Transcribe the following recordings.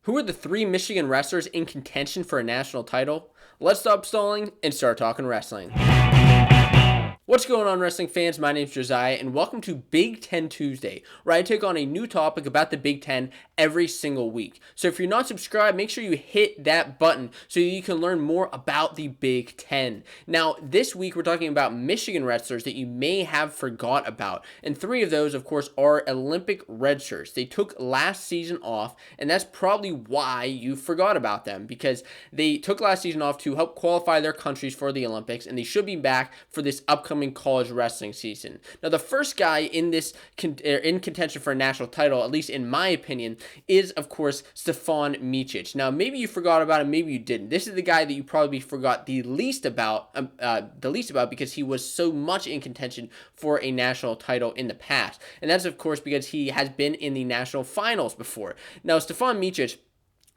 Who are the three Michigan wrestlers in contention for a national title? Let's stop stalling and start talking wrestling. What's going on, wrestling fans? My name's Josiah, and welcome to Big Ten Tuesday, where I take on a new topic about the Big Ten every single week. So if you're not subscribed, make sure you hit that button so you can learn more about the Big Ten. Now, this week we're talking about Michigan wrestlers that you may have forgot about, and three of those, of course, are Olympic Redshirts. They took last season off, and that's probably why you forgot about them, because they took last season off to help qualify their countries for the Olympics, and they should be back for this upcoming college wrestling season. Now, the first guy in this in contention for a national title, at least in my opinion, is of course Stephane Micek. Now, maybe you forgot about him, maybe you didn't. This is the guy that you probably forgot the least about because he was so much in contention for a national title in the past, and that's of course because he has been in the national finals before. Now, Stephane Micek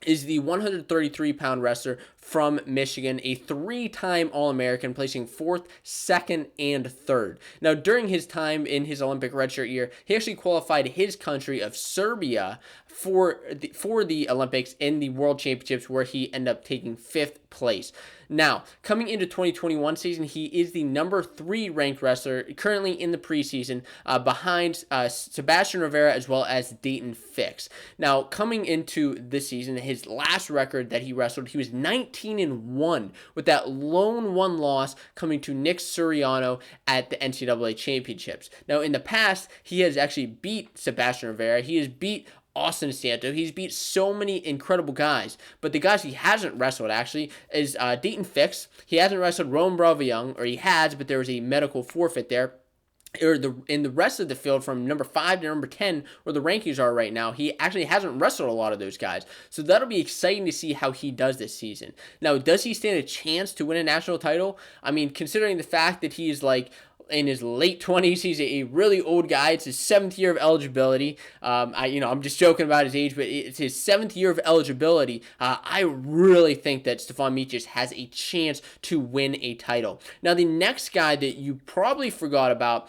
is the 133-pound wrestler from Michigan, a three-time All-American, placing 4th, 2nd, and 3rd. Now, during his time in his Olympic redshirt year, he actually qualified his country of Serbia for the Olympics in the World Championships, where he ended up taking 5th place. Now, coming into 2021 season, he is the number 3 ranked wrestler currently in the preseason, behind Sebastian Rivera as well as Dayton Fix. Now, coming into this season, his last record that he wrestled, he was 19-1 with that lone one loss coming to Nick Suriano at the NCAA Championships. Now, in the past, he has actually beat Sebastian Rivera. He has beat Austin Santo. He's beat so many incredible guys, but the guys he hasn't wrestled actually is Dayton Fix. He hasn't wrestled Rowan Bravo Young, or he has, but there was a medical forfeit there. In the rest of the field, from number 5 to number 10, where the rankings are right now, he actually hasn't wrestled a lot of those guys. So that'll be exciting to see how he does this season. Now, does he stand a chance to win a national title? I mean, considering the fact that he's like in his late 20s, he's a really old guy. It's his 7th year of eligibility. I'm just joking about his age, but it's his 7th year of eligibility. I really think that Stephane Micek has a chance to win a title. Now, the next guy that you probably forgot about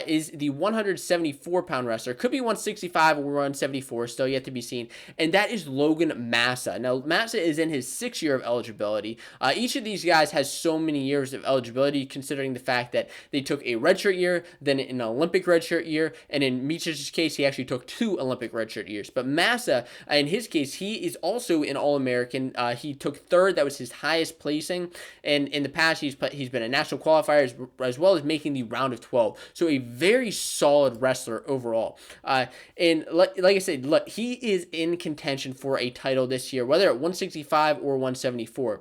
is the 174-pound wrestler. Could be 165 or 174, still yet to be seen, and that is Logan Massa. Now, Massa is in his 6th year of eligibility. Each of these guys has so many years of eligibility, considering the fact that they took a redshirt year, then an Olympic redshirt year, and in Micek's case, he actually took 2 Olympic redshirt years. But Massa, in his case, he is also an All-American. He took 3rd. That was his highest placing, and in the past, he's been a national qualifier as well as making the round of 12. So a very solid wrestler overall. And like I said, look, he is in contention for a title this year, whether at 165 or 174.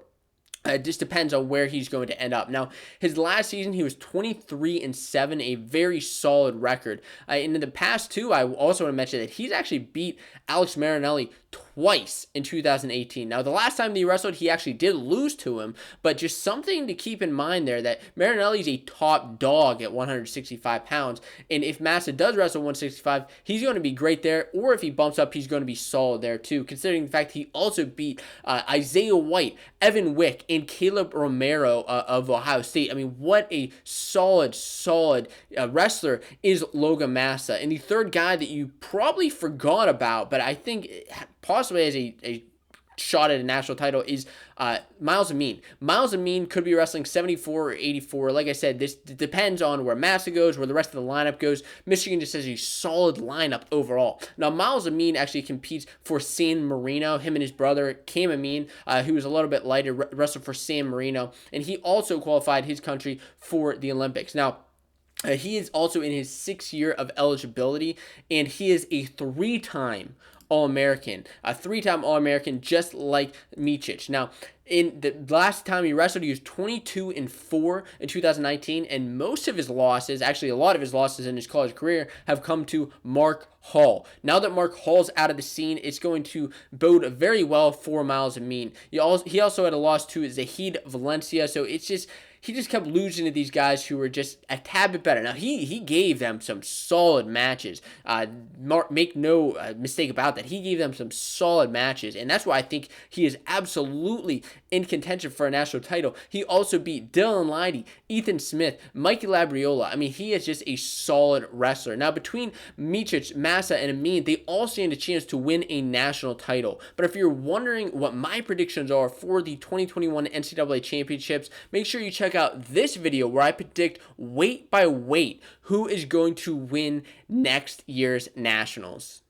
It just depends on where he's going to end up. Now, his last season, he was 23-7, a very solid record. And in the past, too, I also want to mention that he's actually beat Alex Marinelli twice in 2018. Now, the last time they wrestled, he actually did lose to him, but just something to keep in mind there, that Marinelli's a top dog at 165 pounds, and if Massa does wrestle 165, he's going to be great there, or if he bumps up, he's going to be solid there too, considering the fact he also beat Isaiah White, Evan Wick, and Caleb Romero of Ohio State. I mean, what a solid wrestler is Logan Massa. And the third guy that you probably forgot about, but I think possibly as a shot at a national title, is Miles Amin. Miles Amin could be wrestling 74 or 84. Like I said, this depends on where Massa goes, where the rest of the lineup goes. Michigan just has a solid lineup overall. Now, Miles Amin actually competes for San Marino. Him and his brother, Cam Amin, who was a little bit lighter, wrestled for San Marino, and he also qualified his country for the Olympics. Now, he is also in his 6th year of eligibility, and he is a 3-time All-American, just like Micek. Now, in the last time he wrestled, he was 22-4 in 2019, and most of his losses, actually a lot of his losses in his college career, have come to Mark Hall. Now that Mark Hall's out of the scene, it's going to bode very well for Miles Amin. He also had a loss to Zahid Valencia, so it's just he just kept losing to these guys who were just a tad bit better. Now, he gave them some solid matches. Make no mistake about that. He gave them some solid matches, and that's why I think he is absolutely in contention for a national title. He also beat Dylan Leidy, Ethan Smith, Mikey Labriola. I mean, he is just a solid wrestler. Now, between Micek, Massa, and Amin, they all stand a chance to win a national title. But if you're wondering what my predictions are for the 2021 NCAA championships, make sure you check out this video where I predict weight by weight who is going to win next year's nationals.